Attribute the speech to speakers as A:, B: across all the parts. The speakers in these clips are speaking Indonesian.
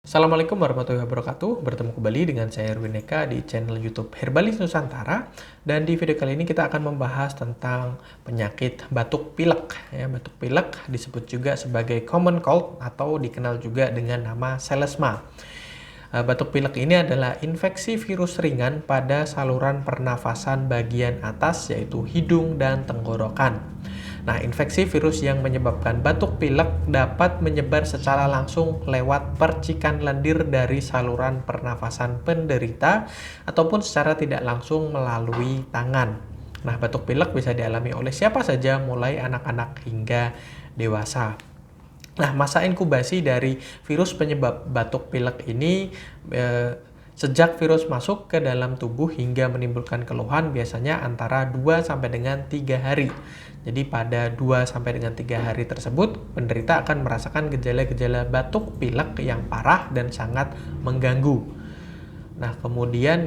A: Assalamualaikum warahmatullahi wabarakatuh. Bertemu kembali dengan saya Erwin Eka di channel YouTube Herbalis Nusantara. Dan di video kali ini kita akan membahas tentang penyakit batuk pilek. Ya, batuk pilek disebut juga sebagai common cold atau dikenal juga dengan nama selesma. Batuk pilek ini adalah infeksi virus ringan pada saluran pernafasan bagian atas yaitu hidung dan tenggorokan. Nah, infeksi virus yang menyebabkan batuk pilek dapat menyebar secara langsung lewat percikan lendir dari saluran pernafasan penderita ataupun secara tidak langsung melalui tangan. Nah, batuk pilek bisa dialami oleh siapa saja mulai anak-anak hingga dewasa. Nah, masa inkubasi dari virus penyebab batuk pilek ini sejak virus masuk ke dalam tubuh hingga menimbulkan keluhan biasanya antara 2 sampai dengan 3 hari. Jadi pada 2 sampai dengan 3 hari tersebut, penderita akan merasakan gejala-gejala batuk pilek yang parah dan sangat mengganggu. Nah, kemudian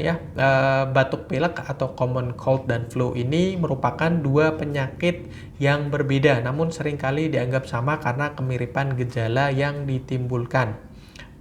A: batuk pilek atau common cold dan flu ini merupakan dua penyakit yang berbeda, namun seringkali dianggap sama karena kemiripan gejala yang ditimbulkan.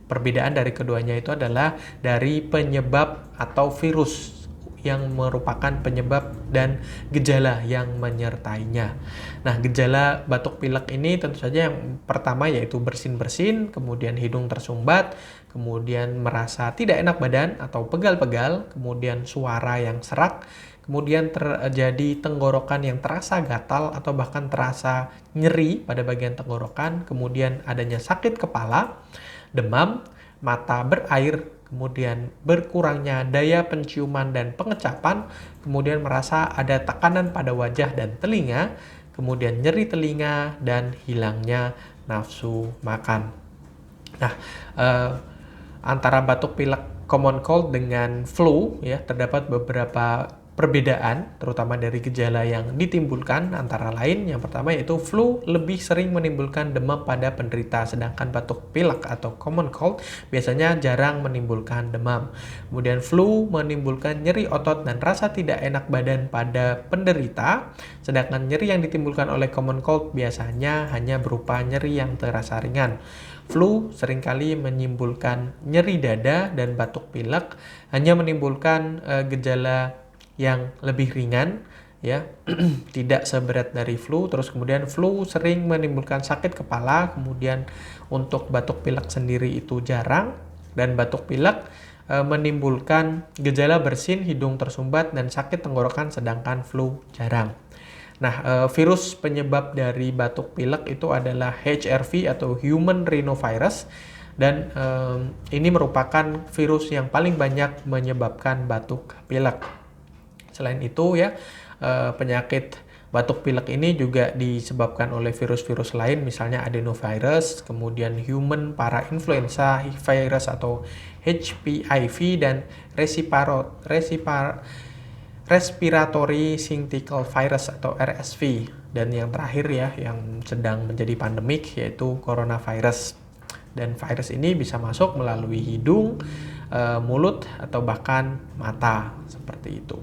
A: Perbedaan dari keduanya itu adalah dari penyebab atau virus yang merupakan penyebab dan gejala yang menyertainya. Nah, gejala batuk pilek ini tentu saja yang pertama yaitu bersin-bersin, kemudian hidung tersumbat, kemudian merasa tidak enak badan atau pegal-pegal, kemudian suara yang serak, kemudian terjadi tenggorokan yang terasa gatal atau bahkan terasa nyeri pada bagian tenggorokan, kemudian adanya sakit kepala, demam, mata berair, kemudian berkurangnya daya penciuman dan pengecapan, kemudian merasa ada tekanan pada wajah dan telinga, kemudian nyeri telinga dan hilangnya nafsu makan. Nah, antara batuk pilek common cold dengan flu ya terdapat beberapa perbedaan terutama dari gejala yang ditimbulkan, antara lain yang pertama yaitu flu lebih sering menimbulkan demam pada penderita, sedangkan batuk pilek atau common cold biasanya jarang menimbulkan demam. Kemudian flu menimbulkan nyeri otot dan rasa tidak enak badan pada penderita, sedangkan nyeri yang ditimbulkan oleh common cold biasanya hanya berupa nyeri yang terasa ringan. Flu seringkali menimbulkan nyeri dada dan batuk pilek hanya menimbulkan gejala yang lebih ringan ya, tidak seberat dari flu. Terus kemudian flu sering menimbulkan sakit kepala, kemudian untuk batuk pilek sendiri itu jarang, dan batuk pilek menimbulkan gejala bersin, hidung tersumbat dan sakit tenggorokan, sedangkan flu jarang. Nah, virus penyebab dari batuk pilek itu adalah HRV atau Human Rhinovirus, dan ini merupakan virus yang paling banyak menyebabkan batuk pilek. Selain itu ya, penyakit batuk pilek ini juga disebabkan oleh virus-virus lain, misalnya adenovirus, kemudian human parainfluenza virus atau HPIV, dan respiratory syncytial virus atau RSV. Dan yang terakhir ya, yang sedang menjadi pandemik yaitu coronavirus. Dan virus ini bisa masuk melalui hidung, mulut, atau bahkan mata, seperti itu.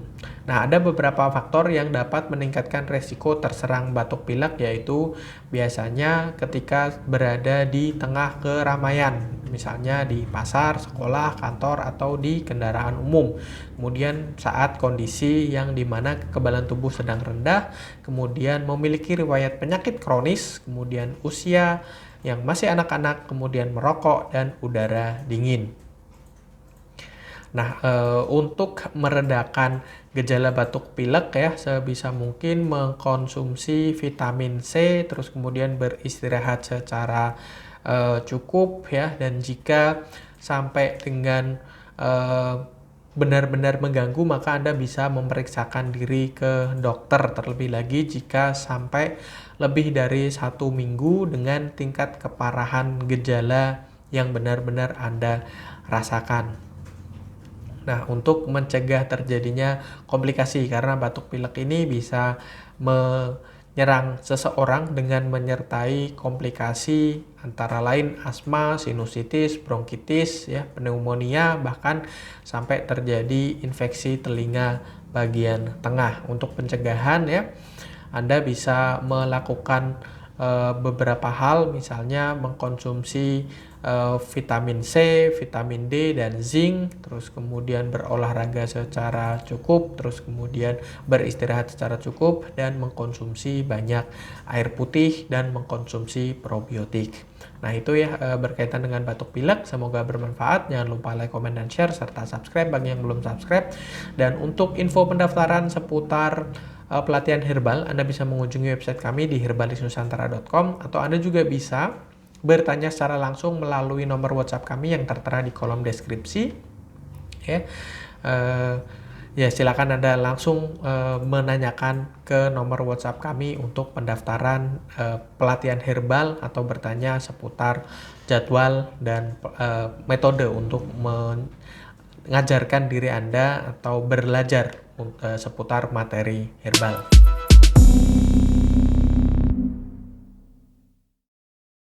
A: Nah, ada beberapa faktor yang dapat meningkatkan resiko terserang batuk pilek, yaitu biasanya ketika berada di tengah keramaian, misalnya di pasar, sekolah, kantor, atau di kendaraan umum. Kemudian saat kondisi yang dimana kekebalan tubuh sedang rendah, kemudian memiliki riwayat penyakit kronis, kemudian usia yang masih anak-anak, kemudian merokok, dan udara dingin. Nah, untuk meredakan gejala batuk pilek ya, sebisa mungkin mengkonsumsi vitamin C, terus kemudian beristirahat secara cukup ya, dan jika sampai dengan benar-benar mengganggu, maka Anda bisa memeriksakan diri ke dokter, terlebih lagi jika sampai lebih dari 1 minggu dengan tingkat keparahan gejala yang benar-benar Anda rasakan. Nah, untuk mencegah terjadinya komplikasi, karena batuk pilek ini bisa menyerang seseorang dengan menyertai komplikasi antara lain asma, sinusitis, bronkitis, ya, pneumonia, bahkan sampai terjadi infeksi telinga bagian tengah. Untuk pencegahan ya, Anda bisa melakukan beberapa hal, misalnya mengkonsumsi vitamin C, vitamin D, dan zinc, terus kemudian berolahraga secara cukup, terus kemudian beristirahat secara cukup, dan mengkonsumsi banyak air putih dan mengkonsumsi probiotik. Nah itu ya berkaitan dengan batuk pilek, semoga bermanfaat. Jangan lupa like, comment, dan share, serta subscribe bagi yang belum subscribe. Dan untuk info pendaftaran seputar pelatihan herbal, Anda bisa mengunjungi website kami di herbalisnusantara.com, atau Anda juga bisa bertanya secara langsung melalui nomor WhatsApp kami yang tertera di kolom deskripsi. Ya, ya silakan Anda langsung menanyakan ke nomor WhatsApp kami untuk pendaftaran pelatihan herbal, atau bertanya seputar jadwal dan metode untuk mengajarkan diri Anda atau belajar seputar materi herbal.